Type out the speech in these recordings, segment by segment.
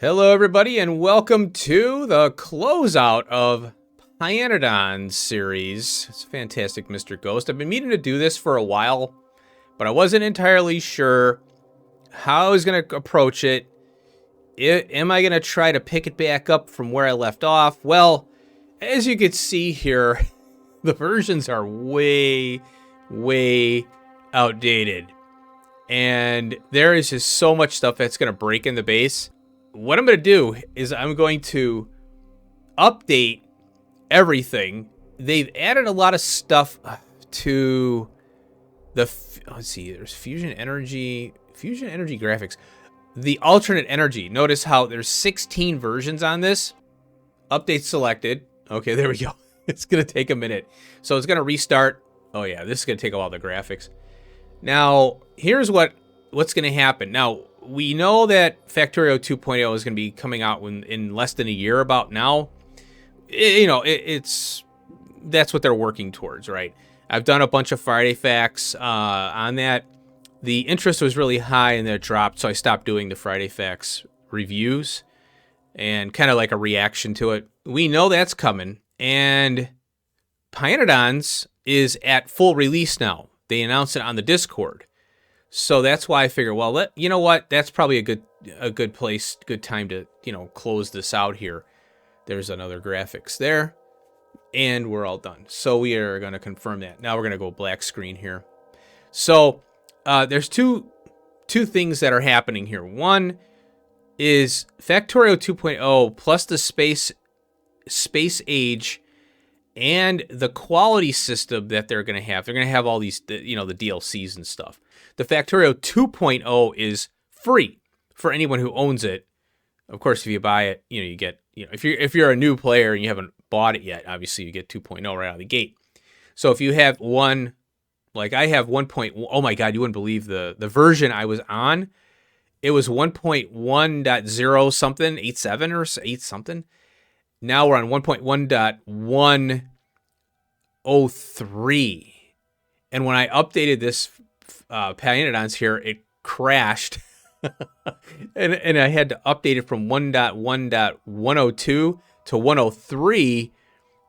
Hello, everybody, and welcome to the closeout of pYanodons series. It's fantastic, Mr. Ghost. I've been meaning to do this for a while, but I wasn't entirely sure how I was going to approach it. Am I going to try to pick it back up from where I left off? Well, as you can see here, the versions are way outdated. And there is just so much stuff that's going to break in the base. What I'm going to do is I'm going to update everything. They've added a lot of stuff to the, let's see, there's fusion energy graphics. The alternate energy. Notice how there's 16 versions on this. Update selected. Okay, there we go. It's going to take a minute. So it's going to restart. Oh yeah, this is going to take a while, the graphics. Now, here's what's going to happen. Now, we know that Factorio 2.0 is going to be coming out in less than a year about now. That's what they're working towards, right? I've done a bunch of Friday Facts on that. The interest was really high and then it dropped, so I stopped doing the Friday Facts reviews and kind of like a reaction to it. We know that's coming, and pYanodons is at full release now. They announced it on the Discord. So that's why I figure, well, you know what? That's probably a good place, good time to, close this out here. There's another graphics there, and we're all done. So we are going to confirm that. Now we're going to go black screen here. So there's two things that are happening here. One is Factorio 2.0 plus the space age and the quality system that they're going to have. They're going to have all these, the DLCs and stuff. The Factorio 2.0 is free for anyone who owns it. Of course, if you buy it, you get, if you're a new player and you haven't bought it yet, obviously you get 2.0 right out of the gate. So if you have one, like I have 1.1, oh my God, you wouldn't believe the version I was on. It was 1.1.0 something, 87 or 8 something. Now we're on 1.1.103. And when I updated this pYanodons here, it crashed. and I had to update it from 1.1.102 to 103.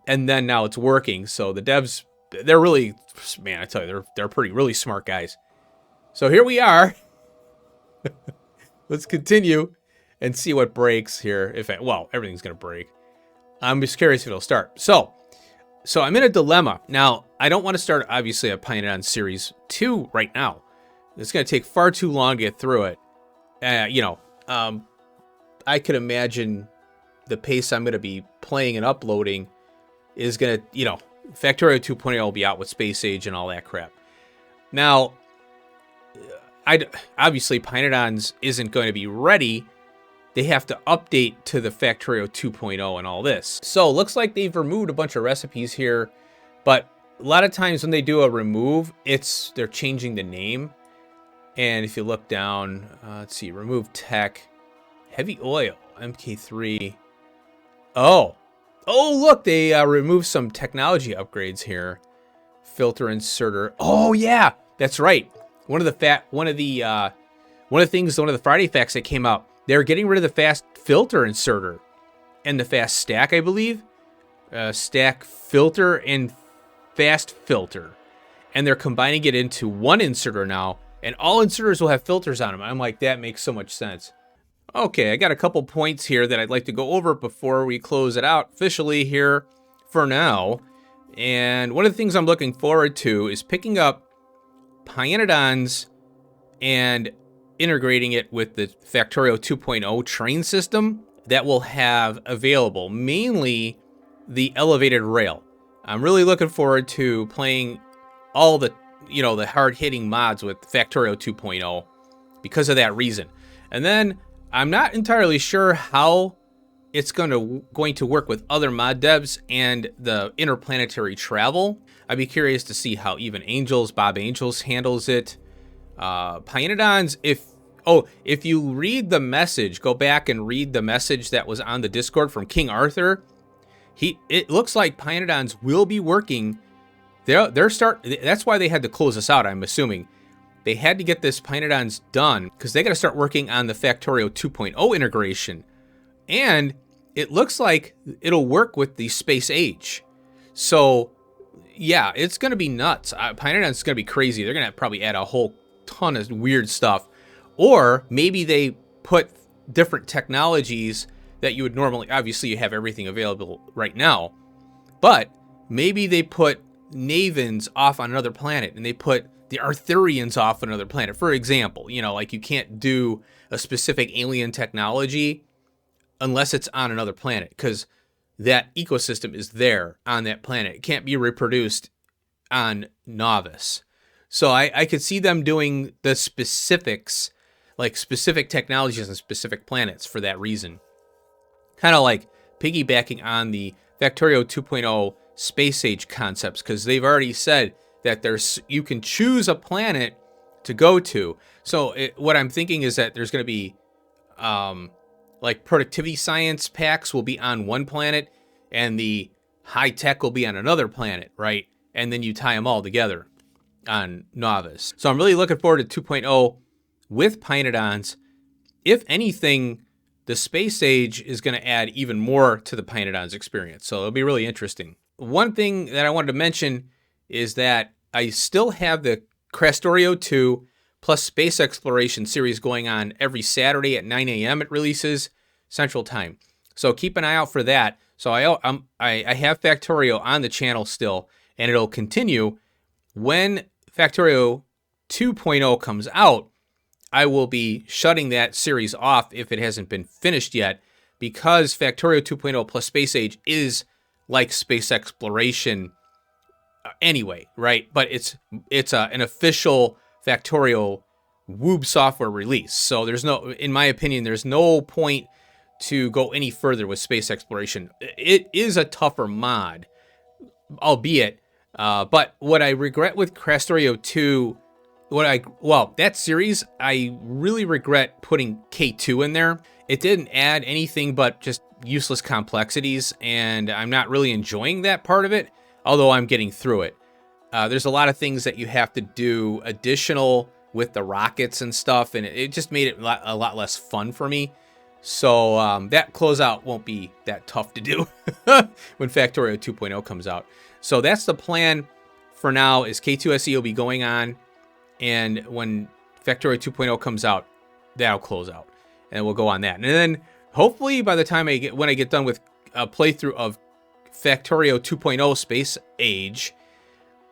And then now it's working. So the devs, they're really, man, I tell you, they're really smart guys. So here we are. Let's continue and see what breaks here. Everything's going to break. I'm just curious if it'll start. So I'm in a dilemma. Now, I don't want to start, obviously, a pYanodons Series 2 right now. It's going to take far too long to get through it. I could imagine the pace I'm going to be playing and uploading is going to, Factorio 2.0 will be out with Space Age and all that crap. Now, obviously, pYanodons isn't going to be ready. They have to update to the Factorio 2.0 and all this. So it looks like they've removed a bunch of recipes here, but a lot of times when they do a remove, they're changing the name. And if you look down, let's see, remove tech, heavy oil, MK3. Oh, look, they removed some technology upgrades here. Filter inserter. Oh yeah, that's right. One of the Friday Facts that came out, they're getting rid of the fast filter inserter and the fast stack, I believe. Stack filter and fast filter. And they're combining it into one inserter now. And all inserters will have filters on them. I'm like, that makes so much sense. Okay, I got a couple points here that I'd like to go over before we close it out officially here for now. And one of the things I'm looking forward to is picking up pYanodons and integrating it with the Factorio 2.0 train system that will have available, mainly the elevated rail. I'm really looking forward to playing all the, the hard-hitting mods with Factorio 2.0 because of that reason. And then I'm not entirely sure how it's going to work with other mod devs and the interplanetary travel. I'd be curious to see how even Bob Angels handles it. pYanodons, if you read the message, go back and read the message that was on the Discord from King Arthur. It looks like pYanodons will be working. That's why they had to close us out, I'm assuming. They had to get this pYanodons done because they got to start working on the Factorio 2.0 integration And it looks like it'll work with the space age. So yeah, it's going to be nuts. pYanodons is going to be crazy. They're going to probably add a whole ton of weird stuff. Or maybe they put different technologies that you would normally, obviously you have everything available right now, but maybe they put Navens off on another planet and they put the Arthurians off on another planet. For example, you know, like you can't do a specific alien technology unless it's on another planet, because that ecosystem is there on that planet. It can't be reproduced on Novice. So I could see them doing the specifics, like specific technologies on specific planets for that reason. Kind of like piggybacking on the Factorio 2.0 space age concepts, because they've already said that you can choose a planet to go to. So what I'm thinking is that there's going to be like productivity science packs will be on one planet and the high tech will be on another planet, right? And then you tie them all together on Novice. So I'm really looking forward to 2.0 with pYanodons. If anything, the space age is going to add even more to the pYanodons experience. So it'll be really interesting. One thing that I wanted to mention is that I still have the Factorio 2 plus space exploration series going on every Saturday at 9 a.m. It releases Central Time. So keep an eye out for that. So I have Factorio on the channel still, and it'll continue. When Factorio 2.0 comes out, I will be shutting that series off if it hasn't been finished yet, because Factorio 2.0 plus Space Age is like space exploration anyway, right? But it's an official Factorio wube software release. So there's no, in my opinion, there's no point to go any further with space exploration. It is a tougher mod, albeit, but what I regret with Factorio 2, that series, I really regret putting K2 in there. It didn't add anything but just useless complexities, and I'm not really enjoying that part of it, although I'm getting through it. There's a lot of things that you have to do additional with the rockets and stuff, and it just made it a lot less fun for me. So that closeout won't be that tough to do when Factorio 2.0 comes out. So that's the plan for now, is K2SE will be going on, and when Factorio 2.0 comes out, that'll close out, and we'll go on that. And then hopefully by the time when I get done with a playthrough of Factorio 2.0 Space Age,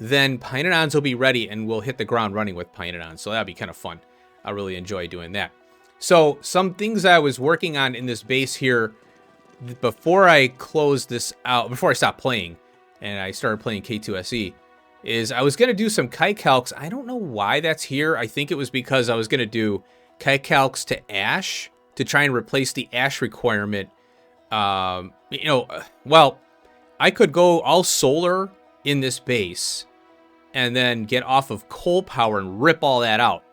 then pYanodons will be ready and we'll hit the ground running with pYanodons. So that'll be kind of fun. I really enjoy doing that. So some things I was working on in this base here before I closed this out, before I stopped playing and I started playing K2SE, is I was going to do some kite-calcs. I don't know why that's here. I think it was because I was going to do kite-calcs to ash to try and replace the ash requirement. Well, I could go all solar in this base and then get off of coal power and rip all that out.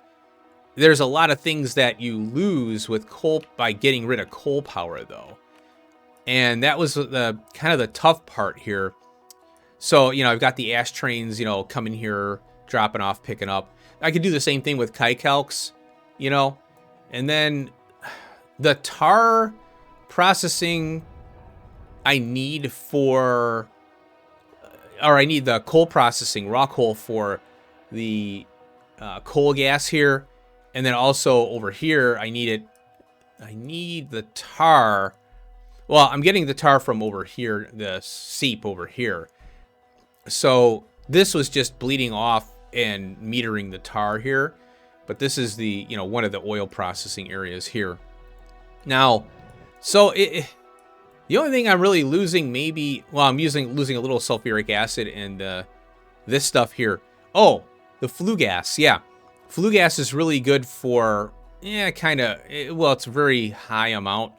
There's a lot of things that you lose with coal by getting rid of coal power, though. And that was the kind of the tough part here. So, I've got the ash trains, coming here, dropping off, picking up. I could do the same thing with kite-calcs, And then the tar processing I need I need the coal processing, raw coal for the coal gas here. And then also over here, I need the tar. Well, I'm getting the tar from over here, the seep over here. So this was just bleeding off and metering the tar here. But this is the, one of the oil processing areas here. Now, so the only thing I'm really losing I'm losing a little sulfuric acid and this stuff here. Oh, the flue gas, yeah. Flue gas is really good for, it's a very high amount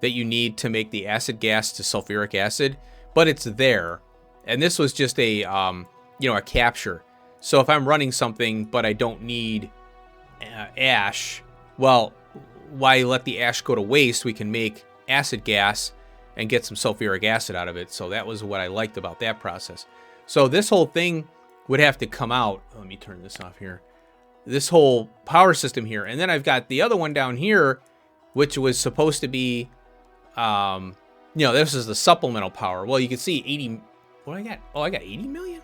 that you need to make the acid gas to sulfuric acid, but it's there. And this was just a capture. So if I'm running something, but I don't need ash, well, why let the ash go to waste? We can make acid gas and get some sulfuric acid out of it. So that was what I liked about that process. So this whole thing would have to come out. Let me turn this off here. This whole power system here. And then I've got the other one down here, which was supposed to be You know, this is the supplemental power. Well, you can see 80. What I got? Oh, I got 80 million.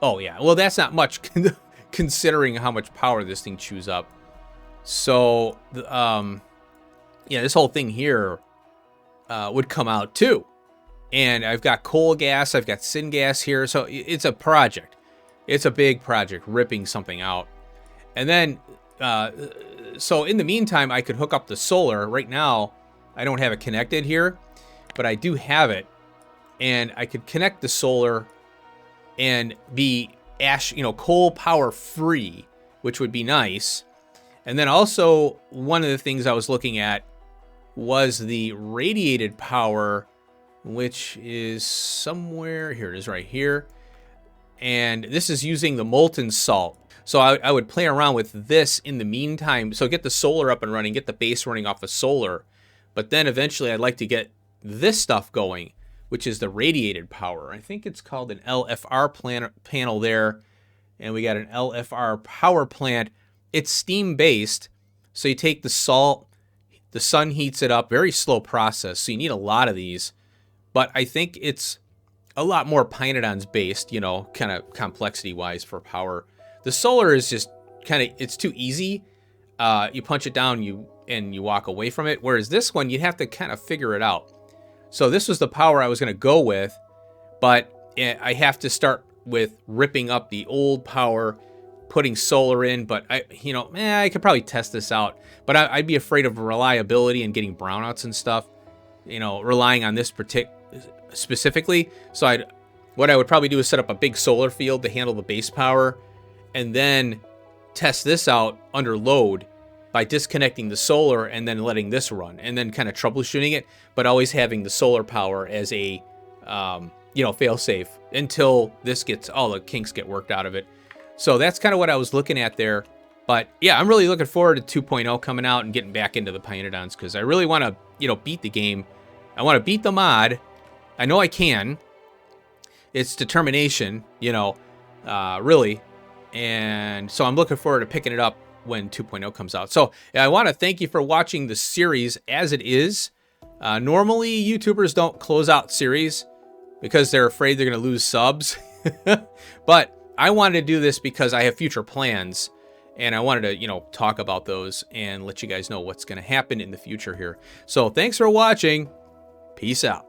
Oh yeah. Well, that's not much considering how much power this thing chews up. So, yeah, this whole thing here would come out too. And I've got coal gas, I've got syngas here. So it's a project. It's a big project, ripping something out. And then, so in the meantime, I could hook up the solar. Right now, I don't have it connected here, but I do have it. And I could connect the solar and be coal power free, which would be nice. And then also, one of the things I was looking at was the radiated power, which is somewhere, here it is right here. And this is using the molten salt. So I would play around with this in the meantime. So get the solar up and running, get the base running off of solar. But then eventually I'd like to get this stuff going, which is the radiated power. I think it's called an LFR panel there. And we got an LFR power plant. It's steam-based, so you take the salt, the sun heats it up, very slow process, so you need a lot of these. But I think it's a lot more pYanodons based, you know, kind of complexity-wise for power. The solar is just kind of, it's too easy. You punch it down, you walk away from it. Whereas this one, you'd have to kind of figure it out. So this was the power I was going to go with, but I have to start with ripping up the old power, putting solar in, but I could probably test this out, but I'd be afraid of reliability and getting brownouts and stuff, you know, relying on this specifically. So what I would probably do is set up a big solar field to handle the base power, and then test this out under load by disconnecting the solar and then letting this run, and then kind of troubleshooting it, but always having the solar power as a fail-safe until this gets, all the kinks get worked out of it. So that's kind of what I was looking at there. But yeah, I'm really looking forward to 2.0 coming out and getting back into the pYanodons, because I really want to, beat the game. I want to beat the mod. I know I can. It's determination, really. And so I'm looking forward to picking it up when 2.0 comes out. So I want to thank you for watching the series as it is. Normally, YouTubers don't close out series because they're afraid they're going to lose subs. But I wanted to do this because I have future plans, and I wanted to, talk about those and let you guys know what's going to happen in the future here. So thanks for watching. Peace out.